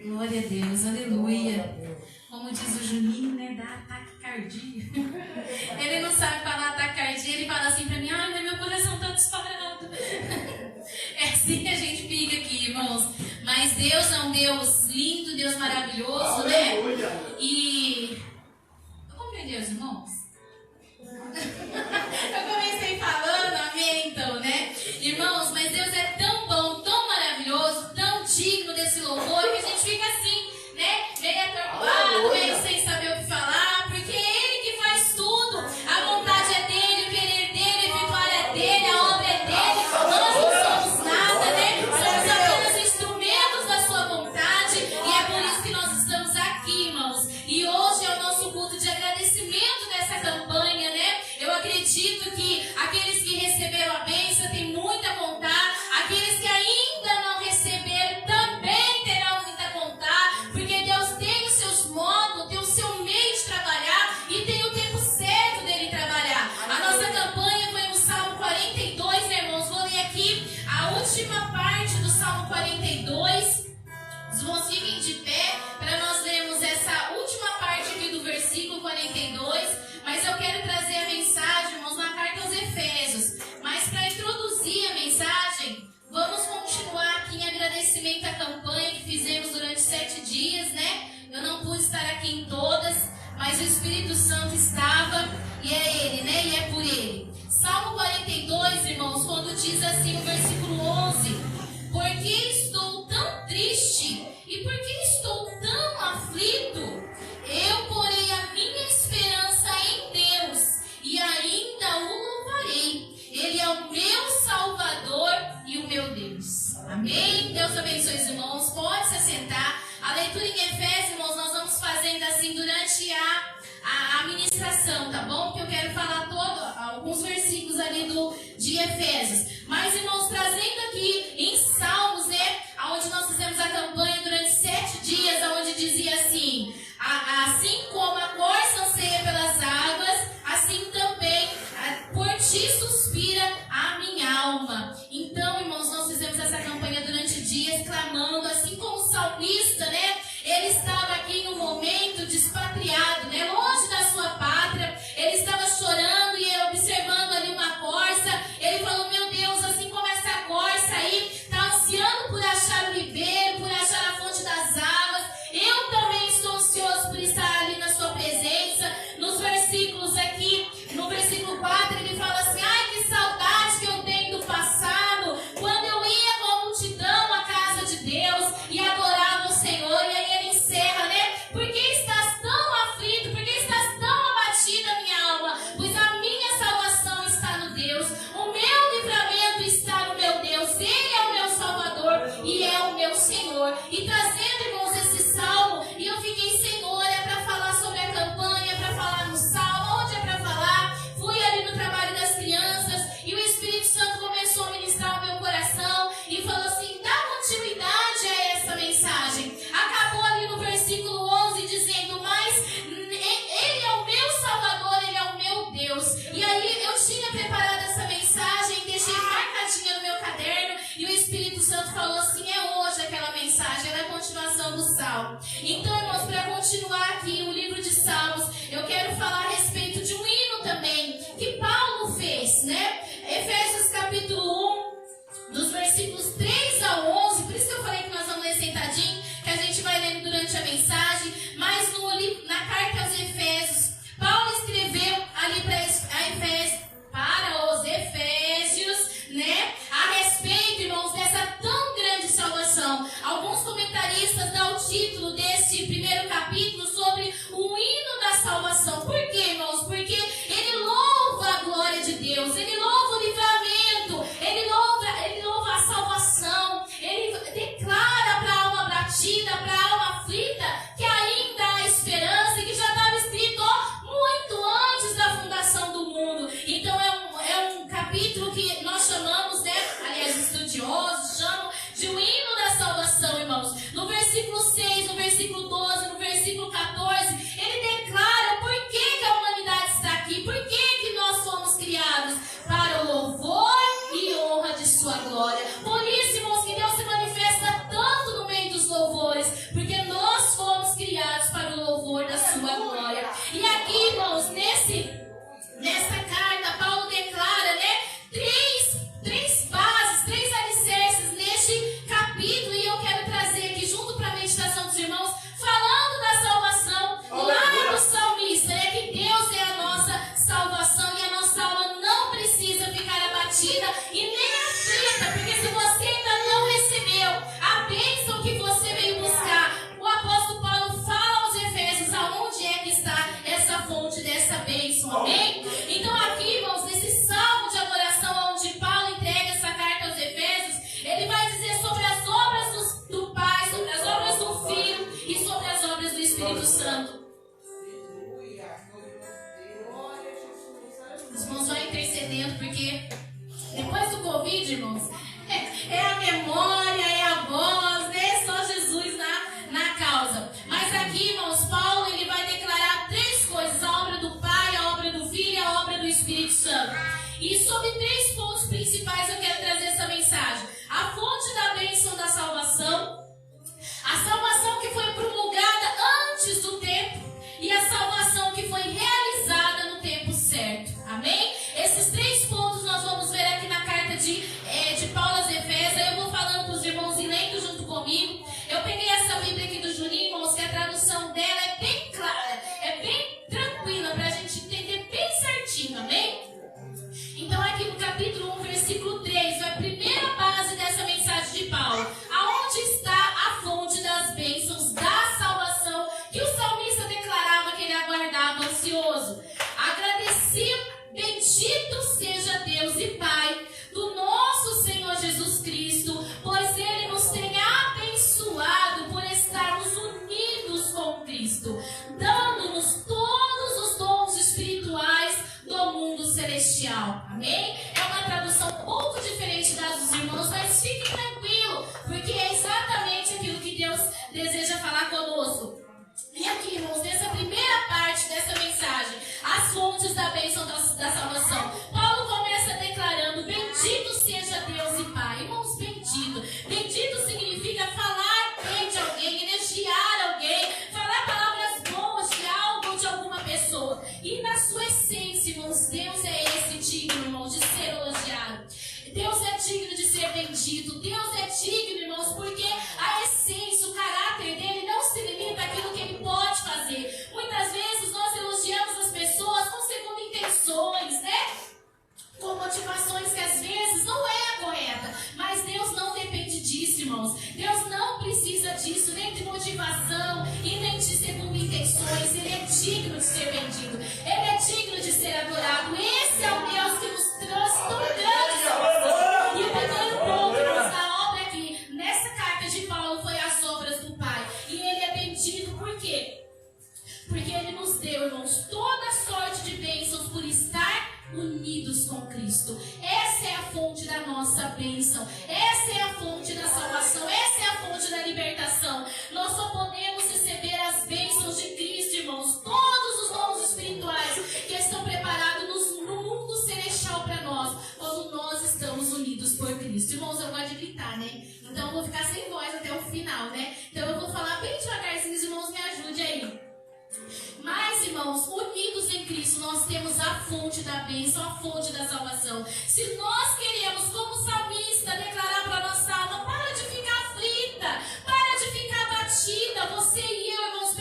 Glória a Deus, aleluia. Como diz o Juninho, né? Dá taquicardia. Ele não sabe falar taquicardia, ele fala assim pra mim: ai, mas meu coração tá disparado. É assim que a gente fica aqui, irmãos. Mas Deus é um Deus lindo, Deus maravilhoso, né? E eu compreendi os irmãos? Eu comecei falando, amém, então, né? Irmãos, mas Deus é tão bom, tão maravilhoso, tão digno desse louvor, que a gente fica assim, né? Meio atordoado, meio sem saber o que falar, porque é Ele que faz tudo. A vontade é dEle, o querer dEle, a vitória é dEle, a obra é dEle. Nós não somos nada, né? Somos apenas instrumentos da sua vontade, e é por isso que nós estamos aqui, irmãos. E hoje é o nosso culto de agradecimento dessa campanha, né? Eu acredito que aqueles que receberam a bênção têm muito a contar, aqueles que ainda não receberam também terão muito a contar, porque Deus tem os seus modos, tem o seu meio de trabalhar e tem o tempo certo dele trabalhar. A nossa campanha foi no Salmo 42, né, irmãos? Vou ler aqui a última parte do Salmo 42. Os irmãos fiquem de pé para nós lermos essa última parte aqui do versículo 42. Mas eu quero trazer a mensagem, irmãos, na carta aos Efésios. Mas para introduzir a mensagem, vamos continuar aqui em agradecimento à campanha que fizemos durante 7 dias, né? Eu não pude estar aqui em todas, mas o Espírito Santo estava, e é Ele, né? E é por Ele. Salmo 42, irmãos, quando diz assim o versículo 11: por que estou tão triste e por que estou tão aflito? Eu porei a minha esperança em Deus e ainda o louvarei. Ele é o meu Salvador e o meu Deus. Amém? Deus abençoe os irmãos. Pode se assentar. A leitura em Efésios, irmãos, nós vamos fazendo assim durante a ministração, tá bom? Porque eu quero falar alguns versículos ali de Efésios. Mas, irmãos, trazendo aqui em Salmos, né? Onde nós fizemos a campanha durante 7 dias, onde dizia assim: assim como a corça anseia pelas águas, assim também por ti suspira a minha alma. Então, irmãos, nós fizemos essa campanha durante dias, clamando, assim como o salmista, né? Ele estava aqui em um momento despatriado, né? Longe da sua pátria. Ele estava chorando e observando ali uma corça. Ele falou: meu Deus, assim como essa corça aí está ansiando por achar o ribeiro, por achar a fonte das águas, eu também estou ansioso por estar ali na sua presença. Nos versículos aqui, no versículo 4, ele fala assim: ai, que saudade que eu tenho do passado, quando eu ia com a multidão à casa de Deus e adorava o Senhor. E aí ele encerra, né? Por que estás tão aflito? Por que estás tão abatida, minha alma? Pois a minha salvação está no Deus, o meu livramento está no meu Deus. Ele é o meu Salvador e é o meu Senhor. E trazendo, irmãos, esse salmo, e eu fiquei: Senhor, é para falar sobre a campanha, é para falar no salmo, onde é para falar? Fui ali no trabalho das crianças e o Espírito Santo começou a ministrar o meu coração e falou assim: dá continuidade a essa mensagem. Acabou ali no versículo 11 dizendo: mas Ele é o meu Salvador, Ele é o meu Deus. E aí eu tinha preparado essa mensagem, deixei marcadinha no meu caderno e o Espírito Santo falou assim: é hoje aquela mensagem, ela é a continuação do Salmo. Então, irmãos, para continuar aqui o livro de Salmos, eu quero falar a respeito de um hino também que Paulo fez, né? Efésios capítulo 1, dos versículos 3 a 11. Por isso que eu falei que nós vamos ler sentadinho, que a gente vai lendo durante a mensagem. Mas na carta aos Efésios, Paulo escreveu ali para os Efésios, né? A respeito, irmãos, dessa tão grande salvação. Alguns comentaristas dão o título desse primeiro capítulo sobre o hino da salvação. Por quê, irmãos? Porque ele louva a glória de Deus, ele louva o livramento, ele louva a salvação, ele declara para a alma abatida, para a alma aflita, que ainda há esperança e que já estava escrito muito antes da fundação do mundo. Então é um capítulo que nós chamamos, né? Aliás, estudiosos chamam de o hino da salvação, irmãos. No versículo 6, no versículo 12, no versículo 14, ele declara por que a humanidade está aqui, por que nós fomos criados para o louvor e honra de sua glória. Por isso, irmãos, que Deus se manifesta tanto no meio dos louvores, porque abatida e nem aflita, porque se você ainda não recebeu a bênção que você veio buscar, o apóstolo Paulo fala aos Efésios aonde é que está essa fonte dessa bênção, amém? Então aqui, irmãos, nesse salmo de adoração onde Paulo entrega essa carta aos Efésios, ele vai dizer sobre as obras do Pai, sobre as obras do Filho e sobre as obras do Espírito Santo. Os irmãos vão intercedendo, porque depois do Covid, irmãos, é a memória, é a voz, né? Só Jesus na causa. Mas aqui, irmãos, Paulo ele vai declarar três coisas: a obra do Pai, a obra do Filho e a obra do Espírito Santo. E sobre três pontos principais eu quero trazer essa mensagem: a fonte da bênção da salvação, a salvação que foi promulgada antes do tempo e a salvação que foi realizada no tempo certo. Amém? Esses três pontos nós vamos ver aqui na carta de Paulo aos Efésios. Eu vou falando para os irmãos e lendo junto comigo. Eu peguei essa Bíblia aqui do Juninho, irmãos, que a tradução dela é bem clara, é bem tranquila, para a gente entender bem certinho, amém? Então aqui no capítulo 1, versículo 3, é a primeira base dessa mensagem de Paulo. Aonde está a fonte das bênçãos da salvação que o salmista declarava que ele aguardava ansioso? Agradecido, bendito seja Deus e Pai do nosso Senhor Jesus Cristo, pois Ele nos tem abençoado por estarmos unidos com Cristo, dando-nos todos os dons espirituais do mundo celestial. Amém? É uma tradução um pouco diferente das dos irmãos, mas fique tranquilo, porque é exatamente aquilo que Deus deseja falar conosco. E aqui, irmãos, nessa primeira parte dessa mensagem, as fontes da bênção da salvação, Paulo começa declarando: bendito seja Deus e Pai. Irmãos, bendito. Bendito significa falar bem de alguém, elogiar alguém, falar palavras boas de algo ou de alguma pessoa. E na sua essência, irmãos, Deus é esse digno, irmãos, de ser elogiado. Deus é digno de ser bendito. Deus é digno, irmãos, porque a essência, o caráter dele não se limita àquilo que ele pode fazer. Muitas vezes nós elogiamos as pessoas com segunda intenções, né? Com motivações que às vezes não é a correta. Mas Deus não depende disso, irmãos. Deus não precisa disso, nem de motivação e nem de segunda intenções. Ele é digno de ser bendito. Ele é digno de ser adorado. Esse é o Deus que nos trouxe tão grande salvação. E o primeiro ponto, irmãos, da obra aqui, nessa carta de Paulo, foi as obras do Pai. E ele é bendito por quê? Porque ele nos deu, irmãos, toda sorte de bênçãos por estar unidos com Cristo. Essa é a fonte da nossa bênção. Essa é a fonte da salvação. Essa é a fonte da libertação. Nós só podemos receber as bênçãos de Cristo, irmãos. Todos os dons espirituais que estão preparados no mundo celestial para nós, quando nós estamos unidos por Cristo. Irmãos, eu gosto de gritar, né? Então eu vou ficar sem voz até o final, né? Então eu vou falar bem devagarzinho, os irmãos me ajudem aí. Mas, irmãos, unidos em Cristo, nós temos a fonte da bênção, a fonte da salvação. Se nós queremos, como salmista, declarar para a nossa alma: para de ficar aflita, para de ficar abatida, você e eu, irmãos,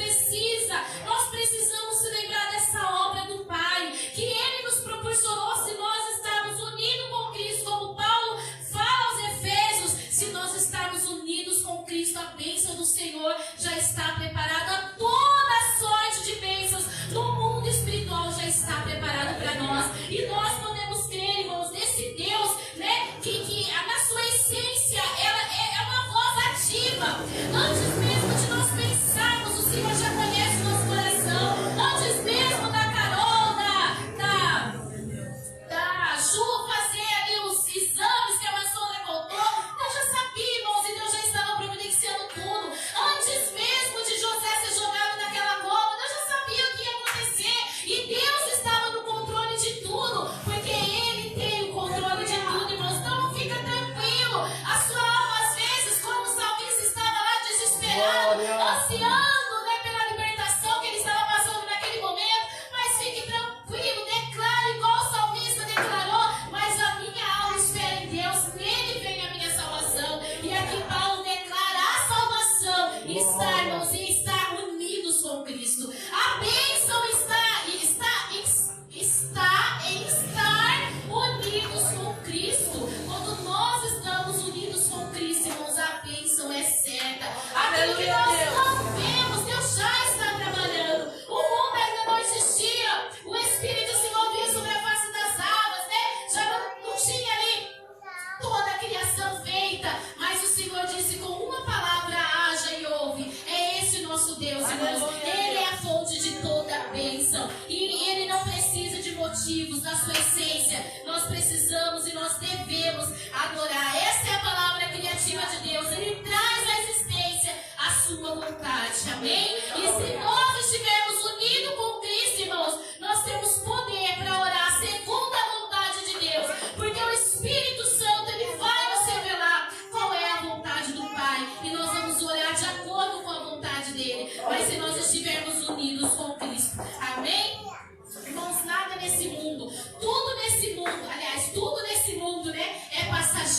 nós precisamos se lembrar dessa obra do Pai, que Ele nos proporcionou. Se nós estarmos unidos com Cristo, como Paulo fala aos Efésios, se nós estarmos unidos com Cristo, a bênção do Senhor já está preparada. Toda a sorte de bênçãos no mundo espiritual já está preparado para nós. E nós podemos crer, irmãos, nesse Deus,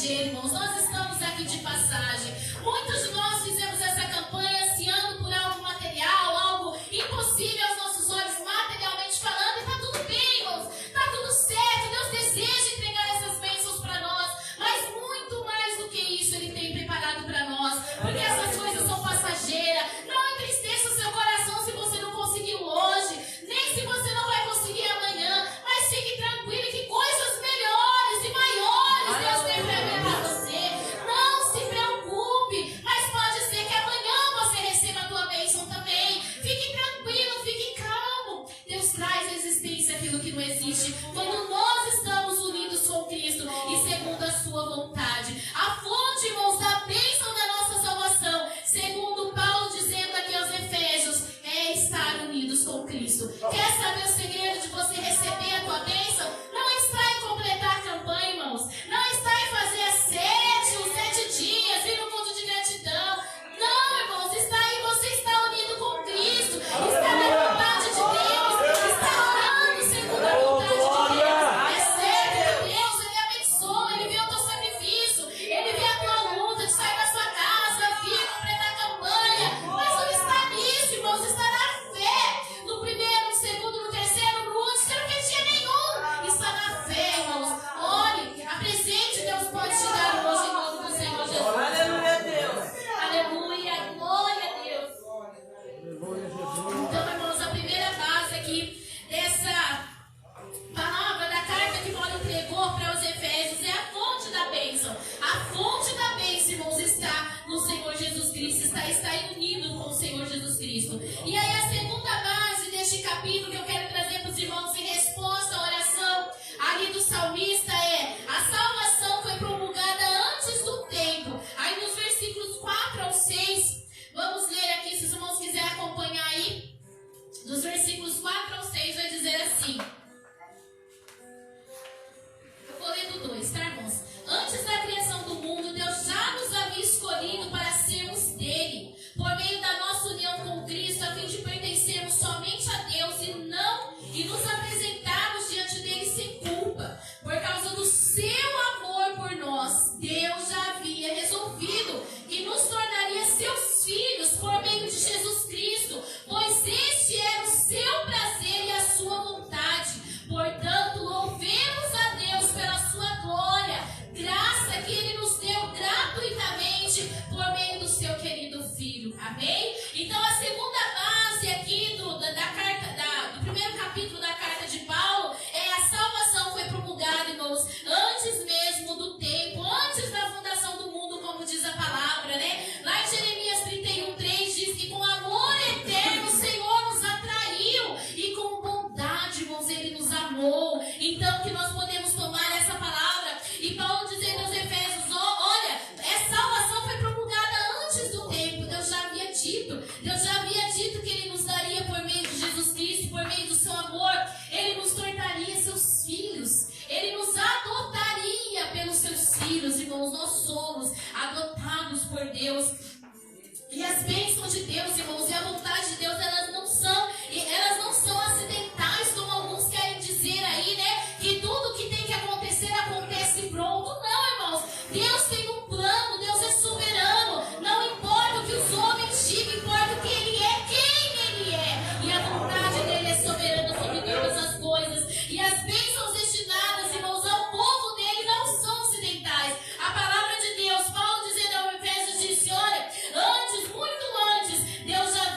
passageiro, irmãos. Nós estamos aqui de passagem. Muitos de nós fizemos essa campanha ansiando por algo material, algo impossível aos nossos olhos, materialmente falando. E tá tudo bem, irmãos. Tá tudo certo. Deus deseja entregar essas bênçãos para nós. Mas muito mais do que isso Ele tem preparado para nós. Porque essas coisas são passageiras. Não entristeça o seu coração se você não conseguiu hoje. Nem se você não vai conseguir amanhã. Mas fique tranquilo que coisas melhores e maiores Deus tem para você. Não se preocupe. Mas pode ser que amanhã você receba a tua bênção também. Fique tranquilo, fique calmo. Deus traz à existência aquilo que não existe. Quando nós estamos unidos com Cristo e segundo a sua vontade. A fonte, irmãos, da bênção da nossa salvação, segundo Paulo dizendo aqui aos Efésios, é estar unidos com Cristo. Quer saber o segredo de você receber a tua bênção? Não está em completar a campanha, irmãos. Não está em fazer os 7 dias, vir no culto de gratidão. Não, irmãos, está em você estar unido com Cristo. Está na vontade de Deus. Está orando segundo a vontade de Deus. É certo que Deus, Ele abençoa, Ele vê o teu sacrifício, Ele vê a tua luta de sair da sua casa, vir completar a campanha. Mas não está nisso, irmãos, está na fé. No primeiro, no segundo, no terceiro, no último, você não quer dia nenhum. Está na fé, irmãos. Olhe, a presente Deus pode te dar hoje em nome do Senhor Jesus. Aleluia, Deus. Aleluia, glória a Deus. Então, irmãos, a primeira base aqui dessa palavra da carta que Paulo entregou para os Efésios é a fonte da bênção. A fonte da bênção, irmãos, está no Senhor Jesus Cristo, está unido com o Senhor Jesus Cristo. E aí a segunda base deste capítulo que eu quero trazer para os irmãos em resposta à oração ali do salmista é: a salvação foi promulgada antes do tempo. Aí nos versículos 4 ao 6, vamos ler aqui, se os irmãos quiserem acompanhar aí. Dos versículos 4 ao 6 vai dizer assim. Eu vou ler do 2, tá, irmãos? Antes da criação do mundo, Deus já nos havia escolhido para sermos dele, por meio da nossa união com Cristo, a fim de pertencermos somente a Deus e nos apresentarmos diante dele sem culpa. Por causa do seu amor por nós, Deus já havia resolvido que nos tornaria seus filhos por meio de Jesus Cristo, pois este era o seu prazer e a sua vontade. Portanto, louvemos a Deus pela sua glória, graça que Ele nos deu gratuitamente por meio do seu querido Filho. Amém? Então, a segunda base aqui do primeiro capítulo da carta de Paulo é: a salvação foi promulgada, irmãos, antes mesmo do tempo, antes da fundação do mundo, como diz a palavra, né? Lá em Jeremias 31:3 diz que com amor eterno o Senhor nos atraiu e com bondade, irmãos, Ele nos amou. Então, que nós podemos tomar essa palavra e Paulo dizendo aos Efésios: olha, essa salvação foi promulgada antes do tempo. Deus já havia dito que Ele nos daria por meio de Jesus Cristo, por meio do seu amor, Ele nos tornaria seus filhos, Ele nos adotaria pelos seus filhos. Irmãos, nós somos adotados por Deus. E as bênçãos de Deus, irmãos, e a vontade de Deus, elas não são acidentais, como alguns querem dizer aí, né? Que tudo que tem que acontecer, acontece pronto. Não, irmãos. Deus tem um plano, Deus é soberano. Não importa o que os homens digam, importa o que Ele é, quem Ele é. E a vontade dEle é soberana sobre todas as coisas. E as bênçãos destinadas, irmãos, ao povo dEle não são acidentais. A palavra de Deus, Paulo dizendo ao Efésios, disse: olha, muito antes, Deus já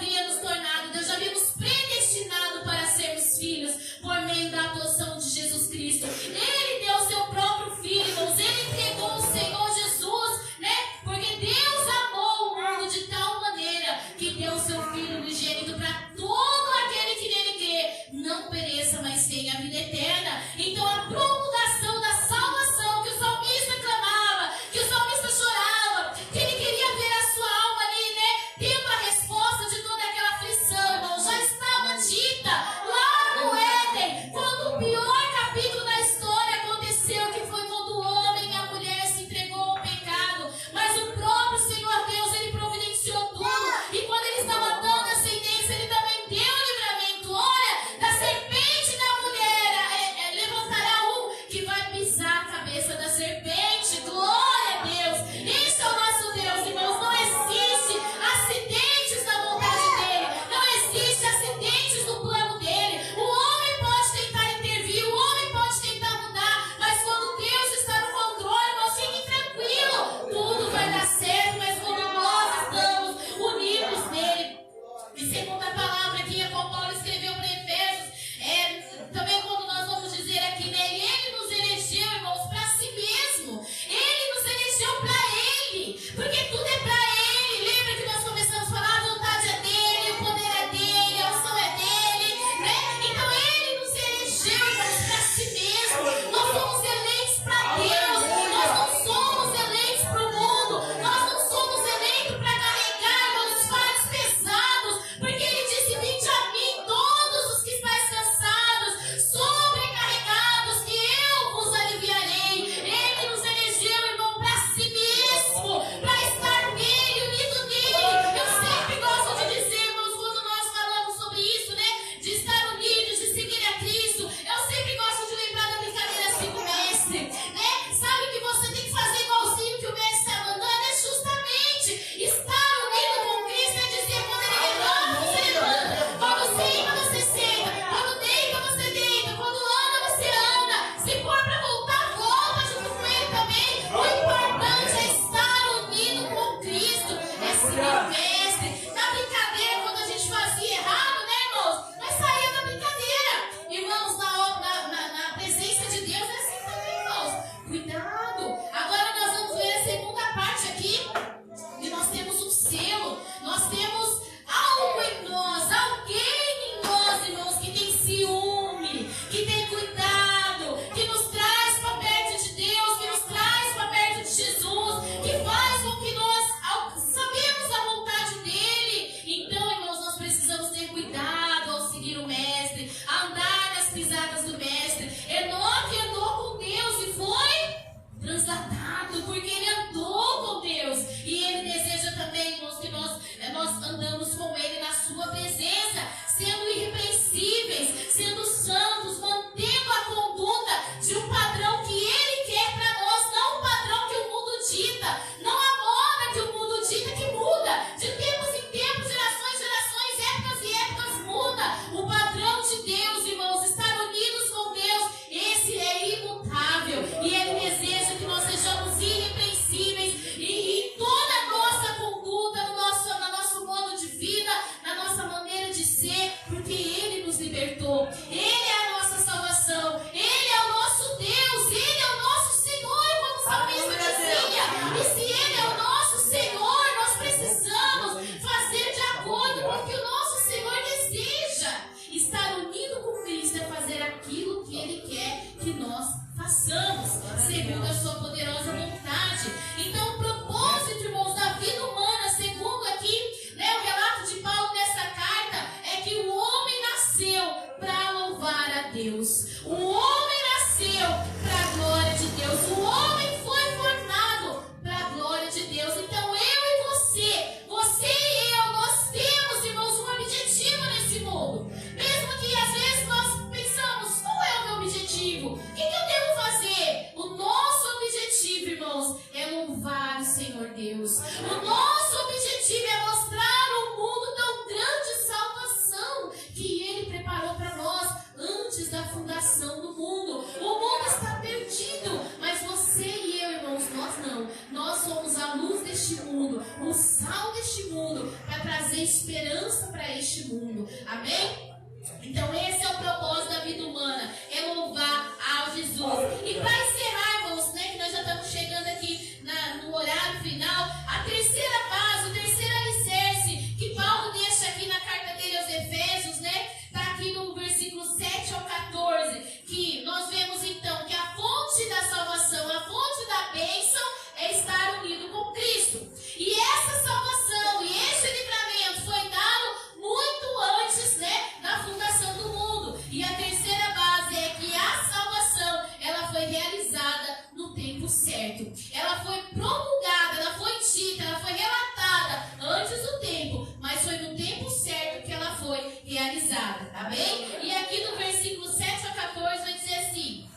deste mundo, o sal deste mundo, para trazer esperança para este mundo. Amém? Então esse é o propósito da vida humana, é louvar ao Jesus. E para encerrar, irmãos, né, que nós já estamos chegando aqui no horário final, a terceira base, o terceiro alicerce que Paulo deixa aqui na carta dele aos Efésios, né, está aqui no versículo 7 ao 14, que nós vemos então que a fonte da salvação, a fonte da bênção é estar unido com Cristo. E essa salvação e esse livramento foi dado muito antes, né, da fundação do mundo. E a terceira base é que a salvação, ela foi realizada no tempo certo. Ela foi promulgada, ela foi dita, ela foi relatada antes do tempo, mas foi no tempo certo que ela foi realizada, tá bem? E aqui no versículo 7 a 14 vai dizer assim: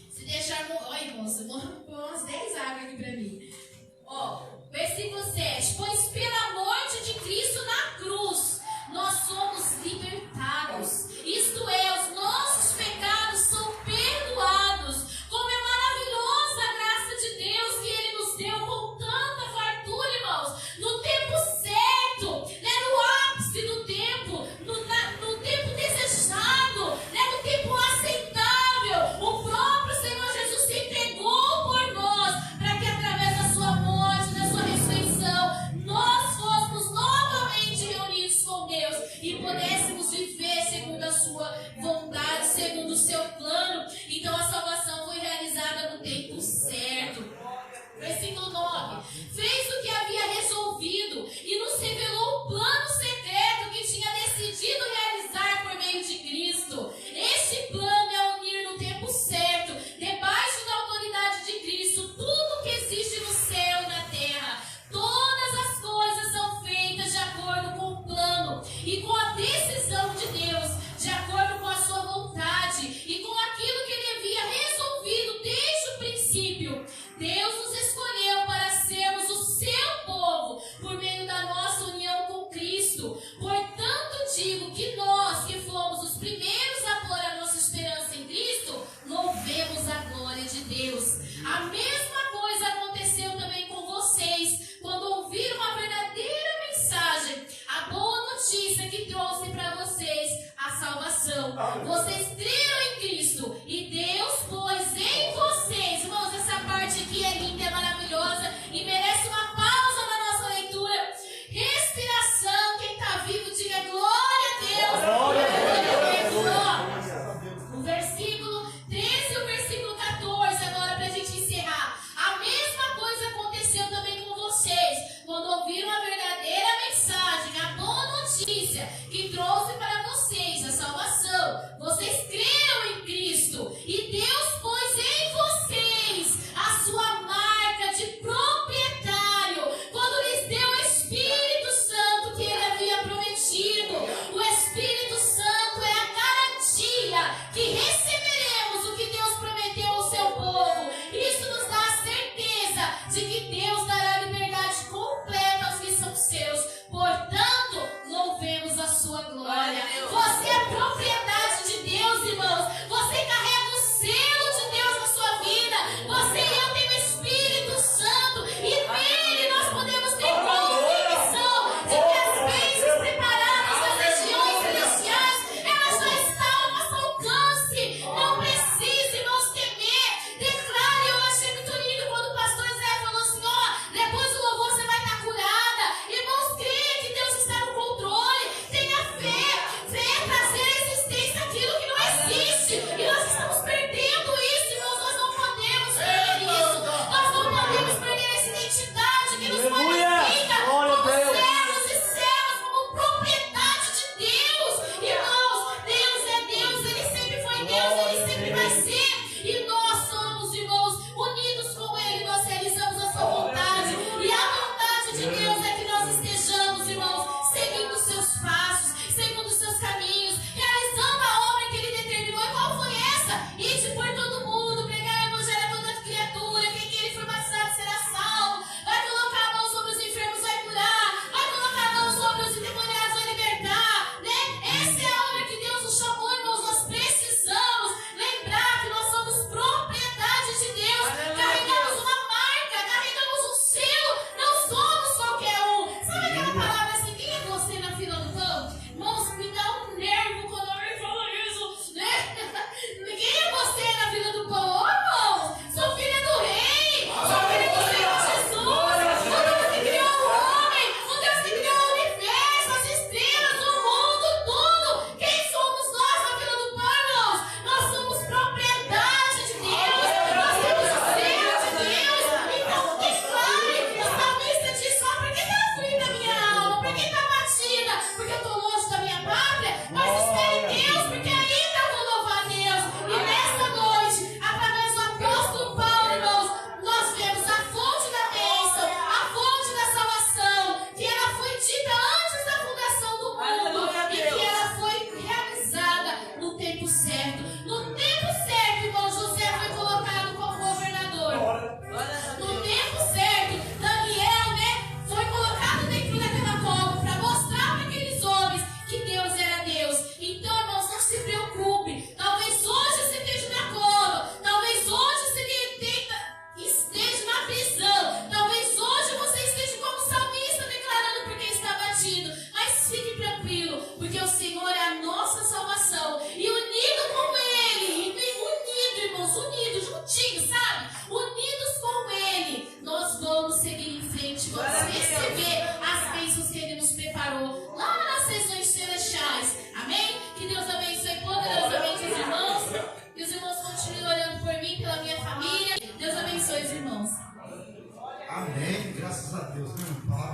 se deixar... Olha, irmãos, vou pôr umas 10 águas aqui pra mim. Ó, versículo 7. Pois pela morte de Cristo na cruz, nós somos libertados. Isto é, os nossos pecados são perdoados. Como é maravilhosa a graça de Deus que Ele nos deu com tanta fartura, irmãos. No tempo certo, né, no ápice do tempo, no tempo desejado, né, no tempo aceitável. O próprio Senhor Jesus se entregou por nós, para que através da sua morte, da sua ressurreição, nós fôssemos novamente reunidos com Deus e pudéssemos viver segundo a sua vontade, segundo o seu plano. Então a salvação foi realizada no tempo certo. Versículo 9. Fez o que havia resolvido e nos revelou o plano secreto que tinha decidido realizar por meio de Cristo. Este plano é unir no tempo certo, debaixo da autoridade de Cristo, tudo que existe no céu e na terra. Todas as coisas são feitas de acordo com o plano e com a decisão de Deus, de acordo com a sua vontade e com aquilo que Ele havia resolvido desde o princípio. Deus nos escolheu para sermos o seu povo por meio da nossa união com Cristo. Portanto, digo que nós, que fomos os primeiros a pôr a nossa esperança em Cristo, louvemos a glória de Deus. A mesma coisa aconteceu também com vocês, quando ouviram a verdadeira mensagem, a boa notícia que trouxe para vocês a salvação. Vocês creram em Cristo e Deus pôs em vocês, irmãos, essa parte aqui é linda, é maravilhosa e merece uma pausa na nossa leitura. Respiração, quem está vivo diga glória a Deus. Glória a Deus. O versículo 13 e o versículo 14 agora para a gente encerrar. A mesma coisa aconteceu também com vocês, quando ouviram a verdadeira mensagem, a boa notícia que trouxe para vocês a salvação. Vocês creram Graças a Deus, né? Palavra